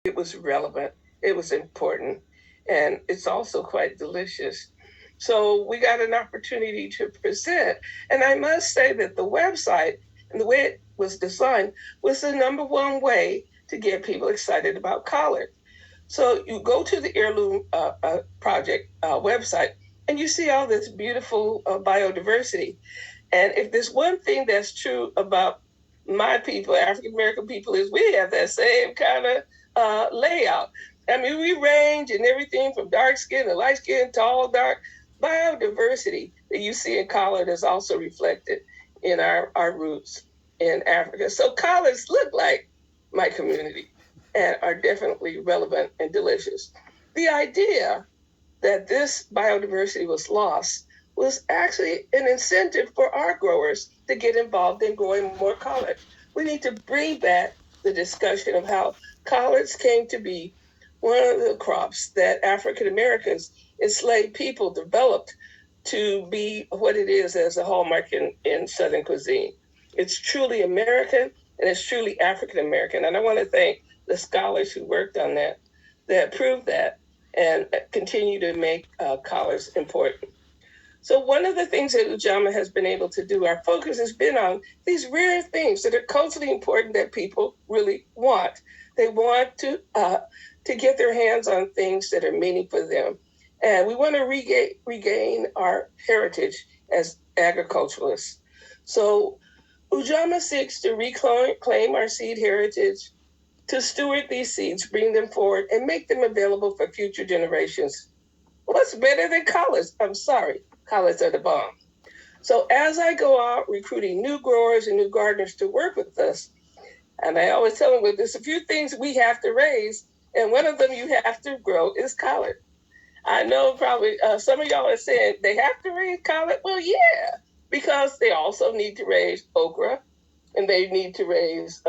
it was relevant, it was important, and it's also quite delicious. So we got an opportunity to present. And I must say that the website and the way it was designed was the number one way to get people excited about collard. So you go to the Heirloom project website and you see all this beautiful biodiversity. And if there's one thing that's true about my people, African American people, is we have that same kind of layout. I mean, we range in everything from dark skin to light skin, tall, dark. Biodiversity that you see in collard is also reflected in our roots in Africa. So collards look like my community and are definitely relevant and delicious. The idea that this biodiversity was lost was actually an incentive for our growers to get involved in growing more collard. We need to bring back the discussion of how collards came to be one of the crops that African Americans, enslaved people, developed to be what it is as a hallmark in Southern cuisine. It's truly American and it's truly African American. And I want to thank the scholars who worked on that proved that and continue to make collards important. So one of the things that Ujamaa has been able to do, our focus has been on these rare things that are culturally important that people really want. They want to get their hands on things that are meaningful for them. And we want to regain our heritage as agriculturalists. So Ujamaa seeks to reclaim our seed heritage, to steward these seeds, bring them forward, and make them available for future generations. What's better than collards? I'm sorry, collards are the bomb. So as I go out recruiting new growers and new gardeners to work with us, and I always tell them, well, there's a few things we have to raise, and one of them you have to grow is collard. I know probably some of y'all are saying they have to raise collard. Well, yeah, because they also need to raise okra, and they need to raise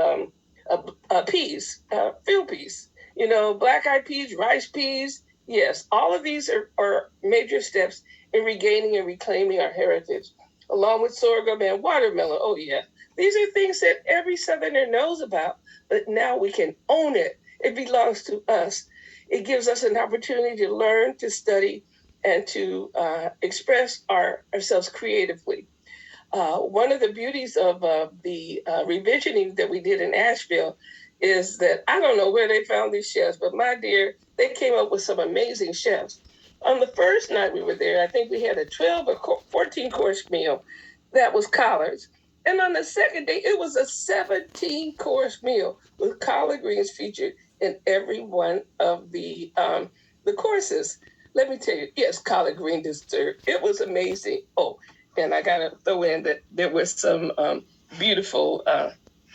peas, field peas. You know, black-eyed peas, rice peas. Yes, all of these are major steps in regaining and reclaiming our heritage, along with sorghum and watermelon. Oh, yeah. These are things that every Southerner knows about, but now we can own it. It belongs to us. It gives us an opportunity to learn, to study, and to express ourselves creatively. One of the beauties of the revisioning that we did in Asheville is that I don't know where they found these chefs, but my dear, they came up with some amazing chefs. On the first night we were there, I think we had a 12 or 14 course meal that was collards. And on the second day, it was a 17 course meal with collard greens featured in every one of the courses. Let me tell you, yes, collard green dessert. It was amazing. Oh, and I got to throw in that there were some beautiful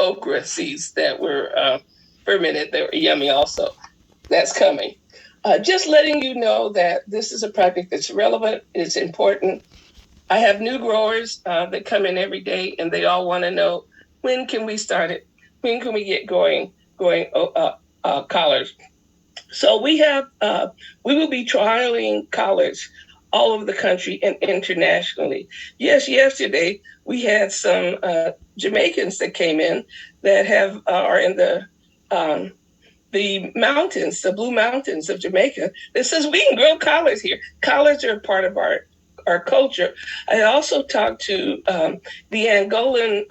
okra seeds that were fermented. They were yummy also. That's coming. Just letting you know that this is a project that's relevant, it's important. I have new growers that come in every day, and they all want to know, when can we start it? When can we get going collards? So we will be trialing collards all over the country and internationally. Yes, yesterday we had some Jamaicans that came in that are in the mountains, the Blue Mountains of Jamaica, that says we can grow collards here. Collards are a part of our culture. I also talked to the Angolan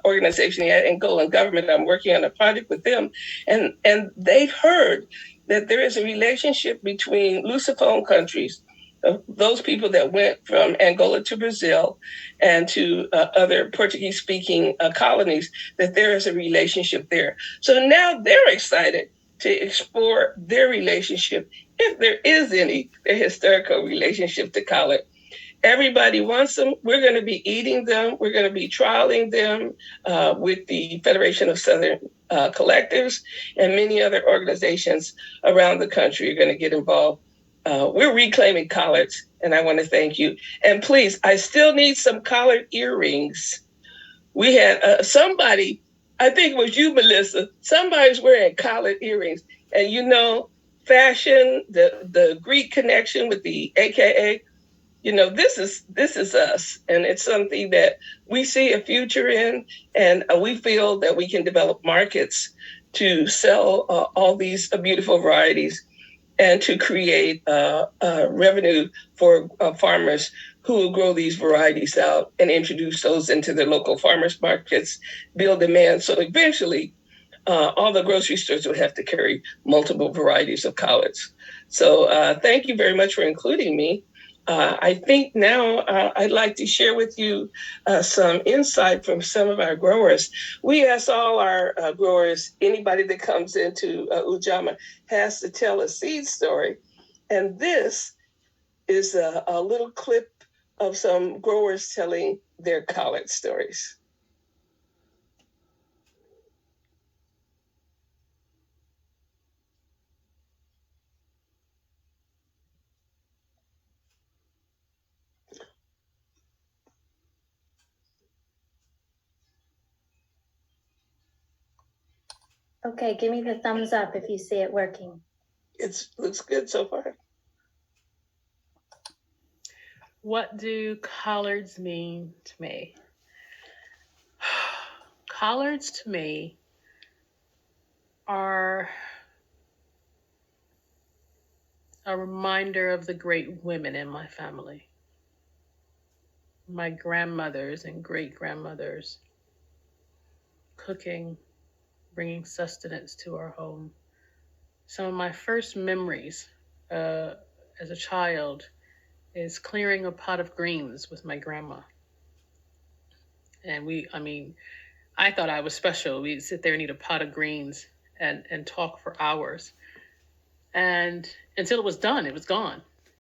organization, the Angolan government. I'm working on a project with them, and they've heard that there is a relationship between Lusophone countries, those people that went from Angola to Brazil and to other Portuguese-speaking colonies, that there is a relationship there. So now they're excited to explore their relationship, if there is any, their historical relationship to collard. Everybody wants them. We're going to be eating them. We're going to be trialing them with the Federation of Southern Collectives, and many other organizations around the country are going to get involved. We're reclaiming collards, and I want to thank you. And please, I still need some collard earrings. We had somebody, I think it was you, Melissa, somebody's wearing collard earrings. And you know, fashion, the Greek connection with the AKA, you know, this is us, and it's something that we see a future in, and we feel that we can develop markets to sell all these beautiful varieties and to create revenue for farmers who will grow these varieties out and introduce those into their local farmers markets, build demand. So eventually, all the grocery stores will have to carry multiple varieties of collards. So thank you very much for including me. I think now I'd like to share with you some insight from some of our growers. We ask all our growers, anybody that comes into Ujamaa has to tell a seed story. And this is a little clip of some growers telling their collard stories. Okay, give me the thumbs up if you see it working. It looks good so far. What do collards mean to me? Collards to me are a reminder of the great women in my family. My grandmothers and great grandmothers cooking, bringing sustenance to our home. Some of my first memories as a child is clearing a pot of greens with my grandma. And I thought I was special. We'd sit there and eat a pot of greens and talk for hours. And until it was done, it was gone.